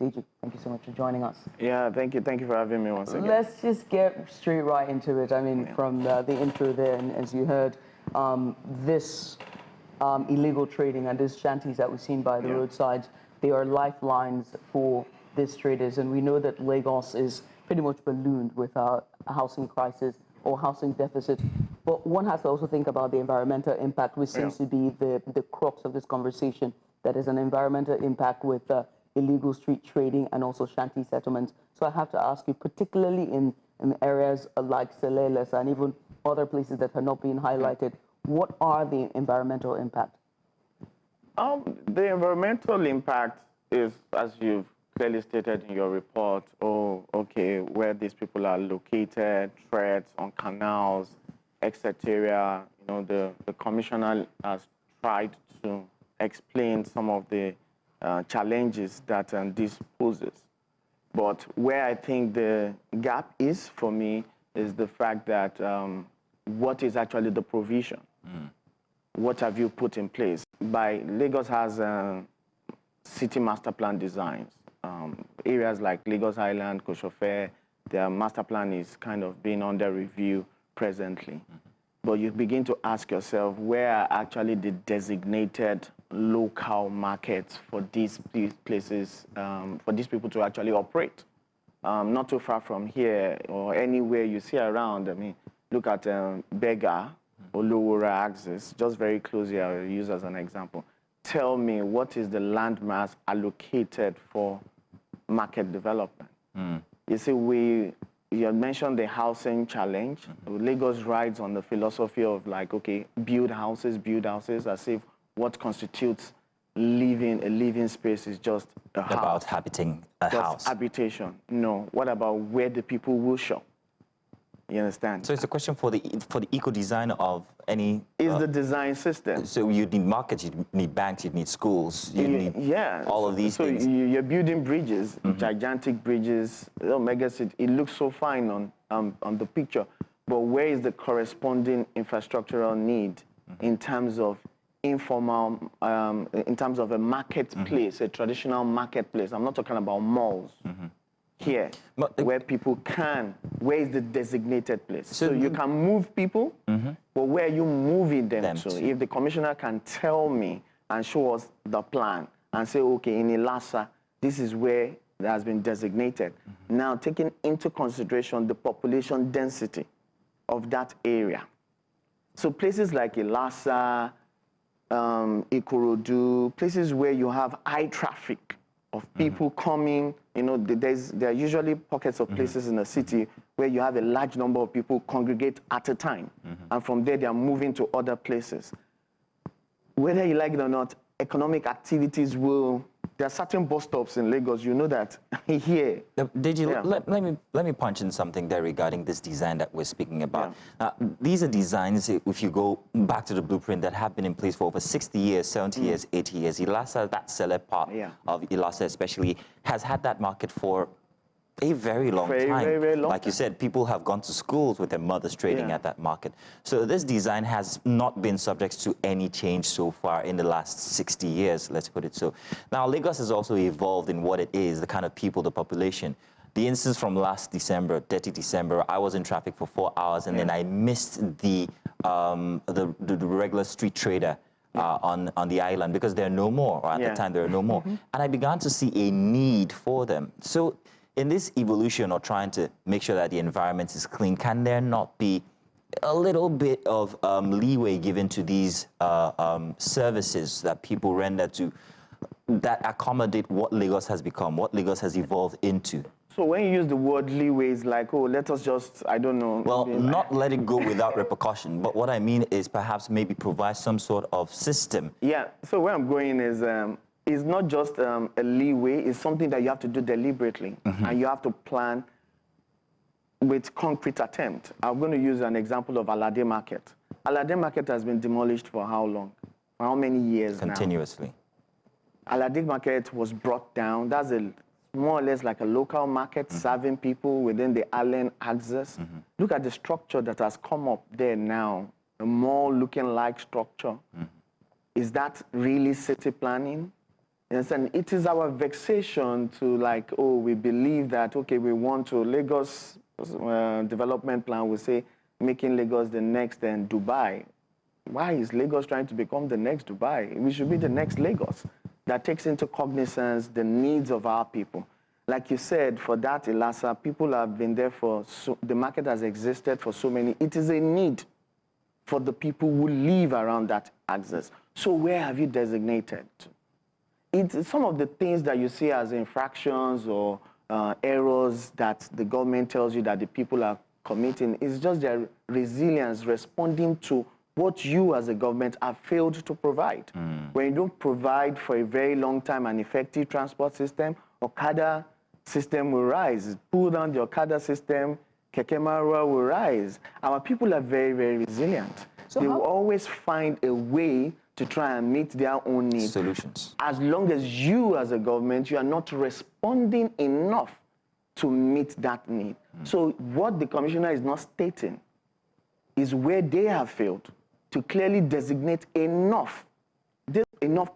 Deji, thank you so much for joining us. Yeah, thank you. Thank you for having me once again. Let's just get straight right into it. I mean, from the intro there, and as you heard, this illegal trading and these shanties that we've seen by the roadsides, they are lifelines for these traders. And we know that Lagos is pretty much ballooned with a housing crisis or housing deficit. But one has to also think about the environmental impact, which seems to be the crux of this conversation. That is an environmental impact with illegal street trading and also shanty settlements. So I have to ask you, particularly in areas like Cele-Ilasa and even other places that have not been highlighted, what are the environmental impact? The environmental impact is, as you've clearly stated in your report, where these people are located, threats on canals, etc. You know, the commissioner has tried to explain some of the challenges that this poses. But where I think the gap is for me is the fact that what is actually the provision? What have you put in place? Lagos has city master plan designs. Areas like Lagos Island, Koshofe, their master plan is kind of being under review presently. But you begin to ask yourself, where are actually the designated local markets for these places, for these people to actually operate? Not too far from here or anywhere you see around. I mean, look at Bega or Lowora axis, just very close here, I'll use as an example. Tell me, what is the landmass allocated for market development? You see, you had mentioned the housing challenge. Lagos rides on the philosophy of like, okay, build houses, as if what constitutes a living space is just a house. About habiting a house. Habitation. No. What about where the people will shop? You understand? So it's a question for the eco-design of any... Is the design system. So you need markets, you need banks, you need schools, you need all of these things. So you're building bridges, gigantic bridges, mega city. It looks so fine on the picture. But where is the corresponding infrastructural need in terms of informal, in terms of a marketplace, a traditional marketplace? I'm not talking about malls. Here, where people can, where is the designated place? So you can move people, but where are you moving them to? If the commissioner can tell me and show us the plan and say, okay, in Ilasa, this is where that has been designated. Now, taking into consideration the population density of that area. So places like Ilasa, Ikorodu, places where you have high traffic of people coming, you know, there are usually pockets of places in the city where you have a large number of people congregate at a time. And from there, they are moving to other places. Whether you like it or not, economic activities will... There are certain bus stops in Lagos, you know that, here. Deji, let me punch in something there regarding this design that we're speaking about. These are designs, if you go back to the blueprint, that have been in place for over 60 years, 70 years, 80 years. Ilasa, that Cele part of Ilasa especially, has had that market for a very long time. Very long like you said, people have gone to schools with their mothers trading at that market. So this design has not been subject to any change so far in the last 60 years, let's put it so. Now, Lagos has also evolved in what it is, the kind of people, the population. The instance from last December, 30 December, I was in traffic for 4 hours and then I missed the regular street trader on the island because there are no more, or at the time there are no more. And I began to see a need for them. So in this evolution or trying to make sure that the environment is clean, can there not be a little bit of leeway given to these services that people render to that accommodate what Lagos has become, what Lagos has evolved into? So when you use the word leeway, it's like, oh, let us just, I don't know. Well, not let it go without repercussion, but what I mean is perhaps maybe provide some sort of system. Yeah, so where I'm going is, it's not just a leeway, it's something that you have to do deliberately, and you have to plan with concrete attempt. I'm going to use an example of Alade Market. Alade Market has been demolished for how long? For how many years Continuously. now? Alade Market was brought down. That's more or less like a local market serving people within the island axis. Look at the structure that has come up there now, a mall looking like structure. Is that really city planning? Yes, and it is our vexation to like, oh, we believe that, okay, we want to, Lagos development plan will say, making Lagos the next Dubai. Why is Lagos trying to become the next Dubai? We should be the next Lagos that takes into cognizance the needs of our people. Like you said, for that Ilasa, people have been there for, the market has existed for so many. It is a need for the people who live around that axis. So where have you designated? It's some of the things that you see as infractions or errors that the government tells you that the people are committing is just their resilience responding to what you as a government have failed to provide. When you don't provide for a very long time an effective transport system, Okada system will rise. Pull down the Okada system, Keke Marua will rise. Our people are very, very resilient. So they will always find a way to try and meet their own needs. Solutions. As long as you as a government, you are not responding enough to meet that need. So what the commissioner is not stating is where they have failed to clearly designate enough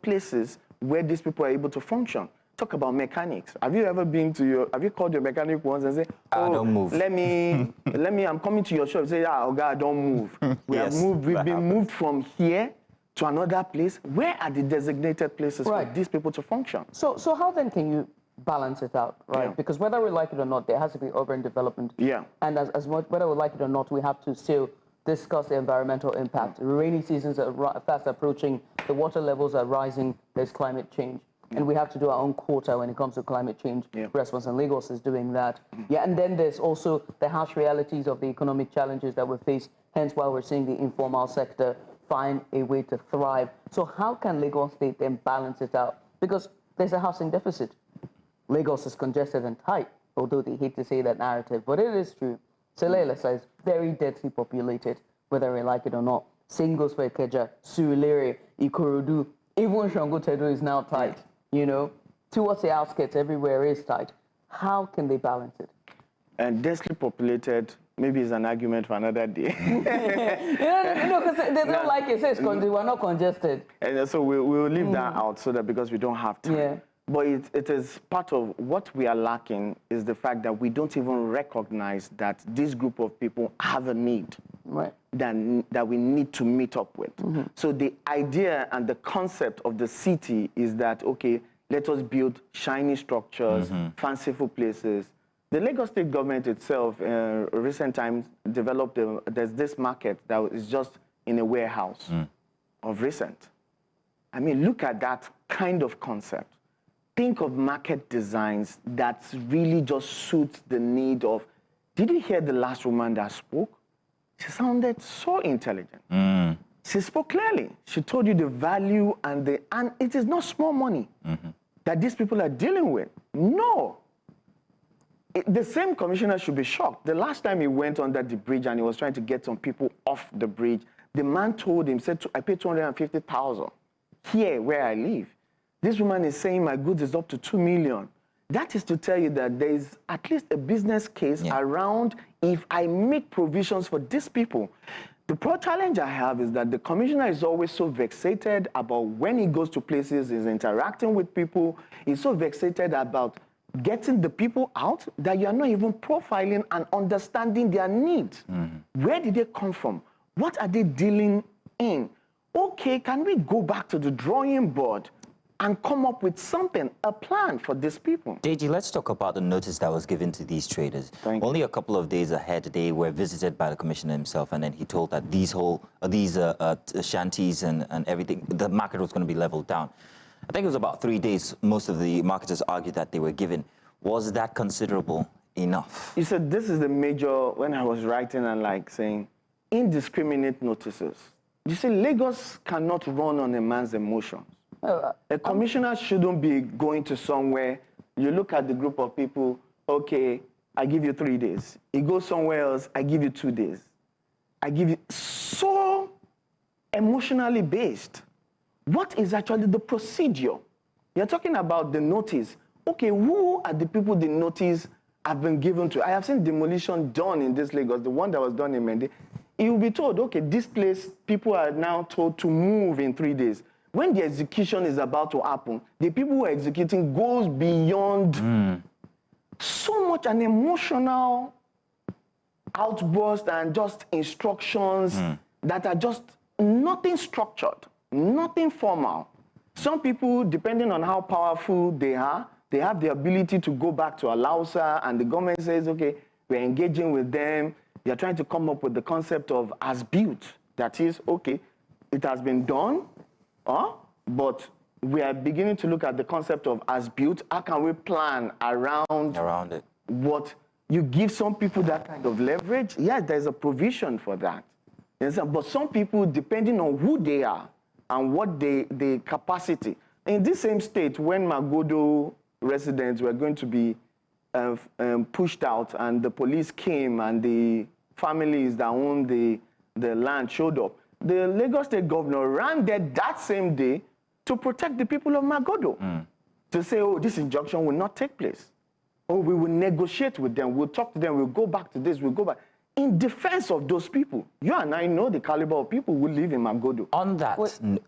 places where these people are able to function. Talk about mechanics. Have you ever been to have you called your mechanic once and say, oh, don't move. let me, I'm coming to your shop. Say, oh God, don't move. We've been moved from here to another place. Where are the designated places for these people to function? So how then can you balance it out, right? Yeah. Because whether we like it or not, there has to be urban development. Yeah. And as much, whether we like it or not, we have to still discuss the environmental impact. Rainy seasons are fast approaching, the water levels are rising, there's climate change. And we have to do our own quota when it comes to climate change response, and Lagos is doing that. Yeah, and then there's also the harsh realities of the economic challenges that we face, hence why we're seeing the informal sector find a way to thrive. So how can Lagos State then balance it out? Because there's a housing deficit. Lagos is congested and tight, although they hate to say that narrative, but it is true. Cele-Ilasa is very densely populated, whether we like it or not. Same goes for Ikeja, Surulere, Ikorodu, even Shangotedo is now tight. You know, towards the outskirts, everywhere is tight. How can they balance it? And densely populated, maybe it's an argument for another day. Because they don't like it. Says we're not congested. And so we'll leave that out so that because we don't have time. Yeah. But it is part of what we are lacking is the fact that we don't even recognize that this group of people have a need. Right. That we need to meet up with. So the idea and the concept of the city is that, okay, let us build shiny structures, fanciful places. The Lagos State government itself, in recent times, developed, there's this market that is just in a warehouse of recent. I mean, look at that kind of concept. Think of market designs that really just suits the need of, did you hear the last woman that spoke? She sounded so intelligent. She spoke clearly. She told you the value and it is not small money that these people are dealing with. No. The same commissioner should be shocked. The last time he went under the bridge and he was trying to get some people off the bridge, the man told him, said, I paid 250,000 here where I live. This woman is saying my goods is up to 2 million. That is to tell you that there is at least a business case around if I make provisions for these people. The challenge I have is that the commissioner is always so vexated about when he goes to places, he's interacting with people, he's so vexated about getting the people out that you are not even profiling and understanding their needs. Where did they come from? What are they dealing in? Okay, can we go back to the drawing board and come up with something, a plan for these people? Deji, let's talk about the notice that was given to these traders. Only a couple of days ahead, they were visited by the commissioner himself, and then he told that these shanties and everything, the market was going to be leveled down. I think it was about 3 days, most of the marketers argued that they were given. Was that considerable enough? You said this is the major, when I was writing and like saying, indiscriminate notices. You see, Lagos cannot run on a man's emotions. A commissioner shouldn't be going to somewhere, you look at the group of people, okay, I give you 3 days. You go somewhere else, I give you 2 days. I give you, so emotionally based. What is actually the procedure? You're talking about the notice. Okay, who are the people the notice have been given to? I have seen demolition done in this Lagos, the one that was done in Mende. You will be told, okay, this place, people are now told to move in 3 days. when the execution is about to happen, the people who are executing goes beyond so much an emotional outburst and just instructions that are just nothing structured, nothing formal. Some people, depending on how powerful they are, they have the ability to go back to Cele-Ilasa, and the government says, okay, we're engaging with them. They're trying to come up with the concept of as built. That is, okay, it has been done, but we are beginning to look at the concept of as built. How can we plan around it? What you give some people that kind of leverage? Yes, there's a provision for that. But some people, depending on who they are and what the capacity. In this same state, when Magodo residents were going to be pushed out, and the police came and the families that owned the land showed up, the Lagos State governor ran there that same day to protect the people of Magodo. To say, oh, this injunction will not take place. Oh, we will negotiate with them, we'll talk to them, we'll go back to this, we'll go back. In defense of those people. You and I know the caliber of people who live in Magodo. On that,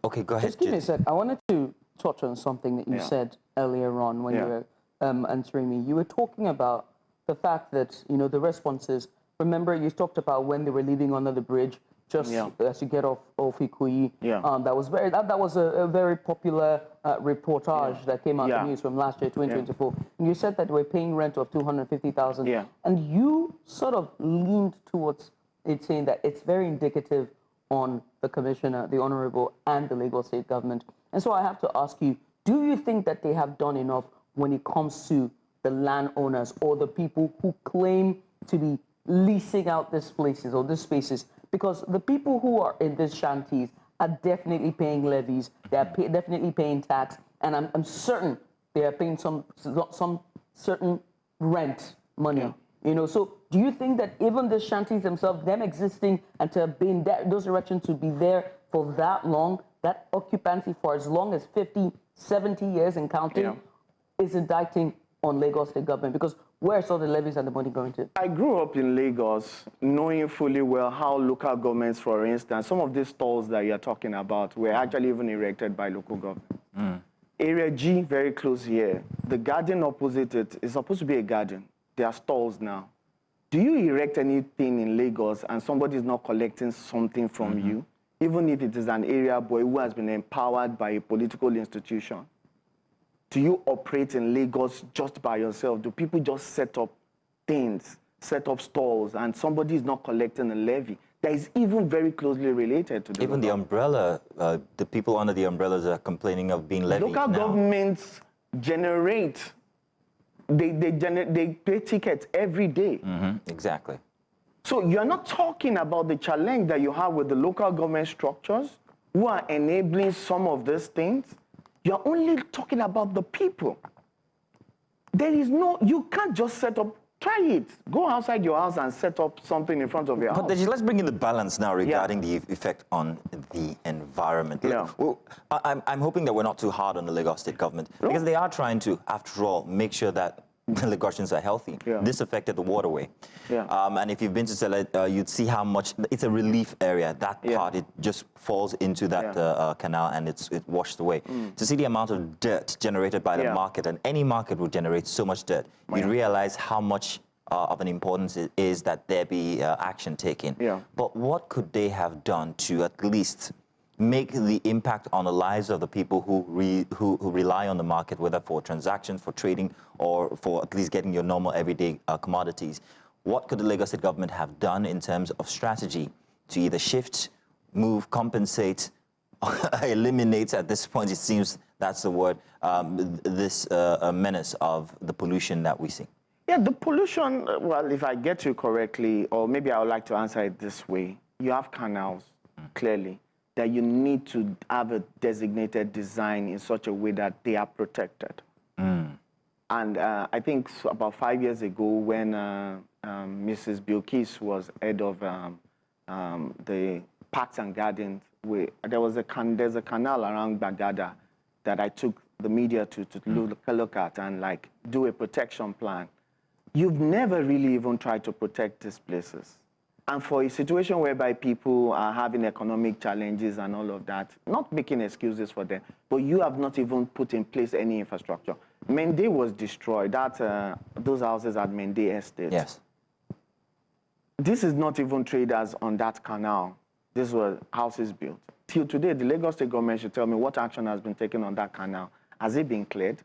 okay, go ahead. Just give me a sec. I wanted to touch on something that you said earlier on when you were answering me. You were talking about the fact that, the responses, remember you talked about when they were living under the bridge, just as you get off Ikoyi. That was a very popular reportage that came out in the news from last year, 2024. And you said that they were paying rent of 250,000. And you sort of leaned towards it, saying that it's very indicative on the commissioner, the honorable, and the Lagos State government. And so I have to ask you, do you think that they have done enough when it comes to the landowners or the people who claim to be leasing out these places or these spaces? Because the people who are in these shanties are definitely paying levies, they are definitely paying tax, and I'm certain they are paying some certain rent money. So do you think that even the shanties themselves, them existing and to have been there, those erections to be there for that long, that occupancy for as long as 50, 70 years and counting, is indicting on Lagos State government? Because where's all the levies and the money going to? I grew up in Lagos knowing fully well how local governments, for instance, some of these stalls that you're talking about were actually even erected by local government. Area G, very close here, the garden opposite it is supposed to be a garden. There are stalls now. Do you erect anything in Lagos and somebody is not collecting something from you, even if it is an area boy who has been empowered by a political institution? Do you operate in Lagos just by yourself? Do people just set up things, set up stalls, and somebody is not collecting a levy? That is even very closely related to the even the umbrella, the people under the umbrellas are complaining of being levied local now. Governments generate, they pay tickets every day. Exactly. So you're not talking about the challenge that you have with the local government structures who are enabling some of these things. You're only talking about the people. There is no, you can't just set up, try it. Go outside your house and set up something in front of your house. But Deji, let's bring in the balance now regarding the effect on the environment. Well, I'm hoping that we're not too hard on the Lagos State government because they are trying to, after all, make sure that the Lagosians are healthy. This affected the waterway. And if you've been to Cele, you'd see how much, it's a relief area. That part, it just falls into that canal and it's washed away. To see the amount of dirt generated by the market, and any market would generate so much dirt, you'd realize how much of an importance it is that there be action taken. But what could they have done to at least make the impact on the lives of the people who rely on the market, whether for transactions, for trading, or for at least getting your normal everyday commodities? What could the Lagos State government have done in terms of strategy to either shift, move, compensate, eliminate, at this point it seems that's the word, this menace of the pollution that we see? Yeah, the pollution, well, if I get you correctly, or maybe I would like to answer it this way, you have canals, clearly, that you need to have a designated design in such a way that they are protected. And I think about 5 years ago when Mrs. Bilkis was head of the Parks and Gardens, there's a canal around Bagada that I took the media to look at and like do a protection plan. You've never really even tried to protect these places. And for a situation whereby people are having economic challenges and all of that, not making excuses for them, but you have not even put in place any infrastructure. Mende was destroyed. Those houses at Mende Estate. Yes. This is not even traders on that canal. This was houses built. Till today, the Lagos State government should tell me what action has been taken on that canal. Has it been cleared?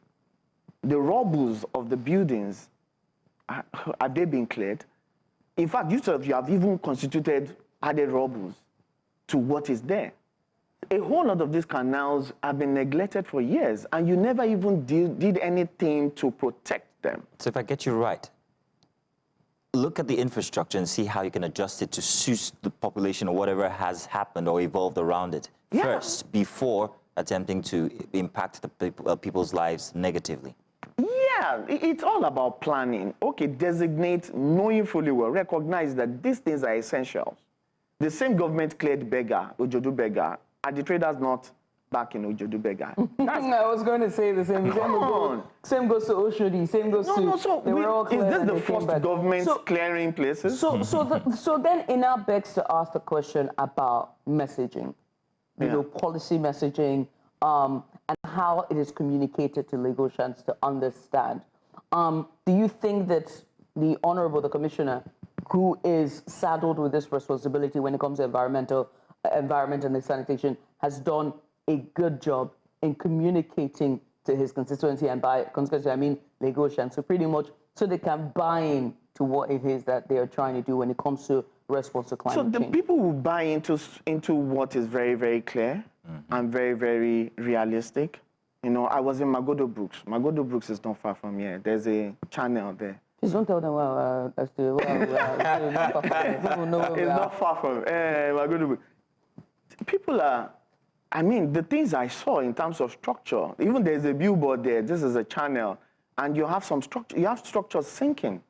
The rubbles of the buildings, have they been cleared? In fact, you have even constituted added rubbles to what is there. A whole lot of these canals have been neglected for years, and you never even did anything to protect them. So if I get you right, look at the infrastructure and see how you can adjust it to suit the population or whatever has happened or evolved around it first, before attempting to impact the people's lives negatively. Yeah, it's all about planning. Okay, designate, knowing fully well, recognize that these things are essentials. The same government cleared Beggar, Ojodu Beggar. Are the traders not back in Ojodu Beggar? I was going to say the same. Same goes to Oshodi, same goes to... So they were all is this the first back. government clearing places? So then it now begs to ask the question about messaging, you know, policy messaging, and how it is communicated to Lagosians to understand. Do you think that the Honorable, the Commissioner, who is saddled with this responsibility when it comes to environment and sanitation, has done a good job in communicating to his constituency, and by constituency I mean Lagosians, so pretty much so they can buy in to what it is that they are trying to do when it comes to response to climate change? So the people who buy into what is very, very clear and very, very realistic. You know, I was in Magodo Brooks. Magodo Brooks is not far from here. There's a channel there. Please don't tell them it's not far from Magodo Brooks. People are, I mean, the things I saw in terms of structure, even there's a billboard there, this is a channel, and you have some structure, you have structures sinking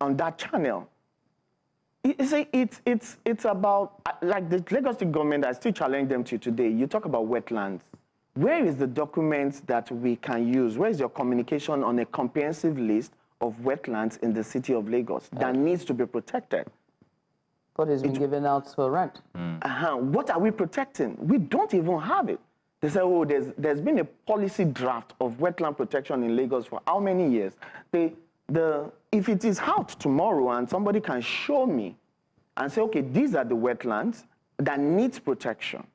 on that channel. It's about, like the Lagos State government, I still challenge them to today. You talk about wetlands. Where is the document that we can use? Where is your communication on a comprehensive list of wetlands in the city of Lagos that needs to be protected? But it's been given out for rent. What are we protecting? We don't even have it. They say, oh, there's been a policy draft of wetland protection in Lagos for how many years? If it is out tomorrow and somebody can show me and say, okay, these are the wetlands that needs protection,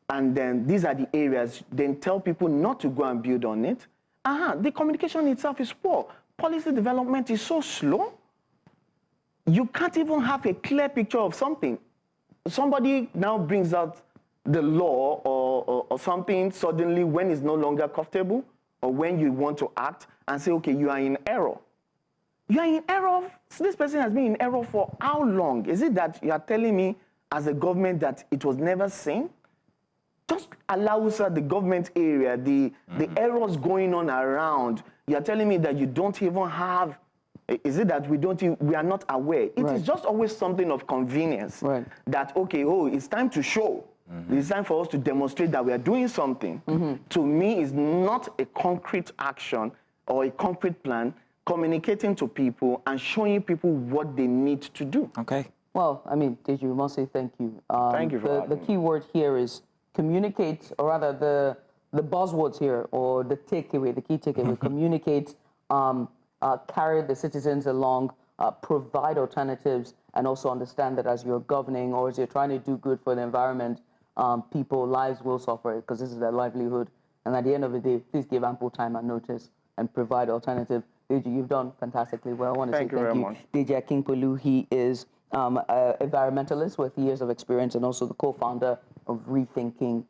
and then these are the areas, then tell people not to go and build on it. The communication itself is poor. Policy development is so slow. You can't even have a clear picture of something. Somebody now brings out the law or something suddenly when it's no longer comfortable, or when you want to act and say, okay, you are in error. You are in error. This person has been in error for how long? Is it that you are telling me as a government that it was never seen? Just allow us the government area, the errors going on around. You are telling me that you don't even have. Is it that we are not aware? It is just always something of convenience. That, okay, oh, it's time to show. It's time for us to demonstrate that we are doing something. To me, is not a concrete action or a concrete plan, communicating to people and showing people what they need to do. Okay. Well, I mean, Deji, we must say thank you. Thank you for having me. The key word here is communicate, or rather the buzzwords here, or the takeaway, the key takeaway, communicate, carry the citizens along, provide alternatives, and also understand that as you're governing or as you're trying to do good for the environment, people's lives will suffer because this is their livelihood. And at the end of the day, please give ample time and notice and provide alternative. Deji, you've done fantastically well. I want to say thank you very much. Deji Akinpelumi, he is an environmentalist with years of experience and also the co-founder of Rethinking.